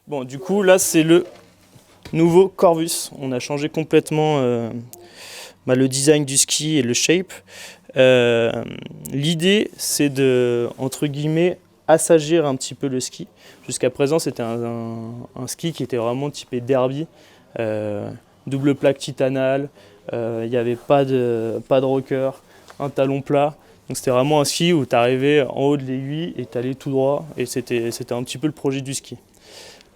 Bon, du coup, là, c'est le nouveau Corvus. On a changé complètement le design du ski et le shape. L'idée, c'est de, entre guillemets, assagir un petit peu le ski. Jusqu'à présent, c'était un ski qui était vraiment typé derby, double plaque titanale, il n'y avait pas de rocker, un talon plat. Donc c'était vraiment un ski où tu arrivais en haut de l'aiguille et tu allais tout droit, et c'était un petit peu le projet du ski.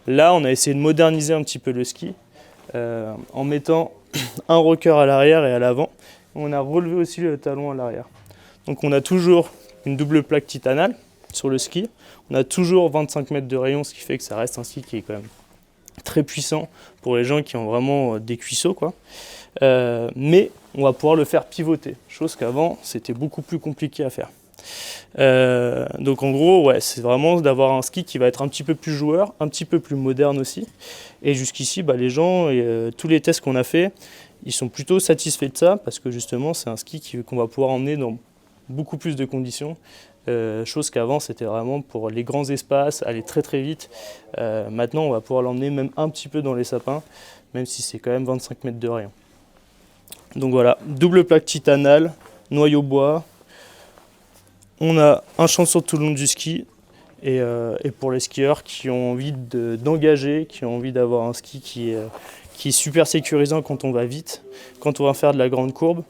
Là, on a essayé de moderniser un petit peu le ski en mettant un rocker à l'arrière et à l'avant. On a relevé aussi le talon à l'arrière. Donc on a toujours une double plaque titanale sur le ski. On a toujours 25 mètres de rayon, ce qui fait que ça reste un ski qui est quand même très puissant pour les gens qui ont vraiment des cuisseaux, quoi. Mais on va pouvoir le faire pivoter, chose qu'avant c'était beaucoup plus compliqué à faire. Donc en gros, ouais, c'est vraiment d'avoir un ski qui va être un petit peu plus joueur, un petit peu plus moderne aussi. Et jusqu'ici, les gens, tous les tests qu'on a fait, ils sont plutôt satisfaits de ça parce que justement, c'est un ski qu'on va pouvoir emmener dans beaucoup plus de conditions. Chose qu'avant, c'était vraiment pour les grands espaces, aller très très vite. Maintenant, on va pouvoir l'emmener même un petit peu dans les sapins, même si c'est quand même 25 mètres de rayon. Donc voilà, double plaque titanale, noyau bois. On a un chanson tout le long du ski et pour les skieurs qui ont envie d'engager, qui ont envie d'avoir un ski qui est super sécurisant quand on va vite, quand on va faire de la grande courbe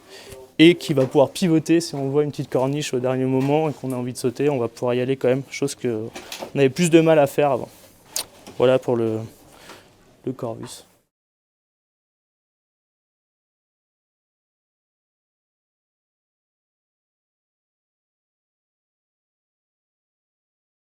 et qui va pouvoir pivoter si on voit une petite corniche au dernier moment et qu'on a envie de sauter, on va pouvoir y aller quand même, chose qu'on avait plus de mal à faire avant. Voilà pour le Corvus.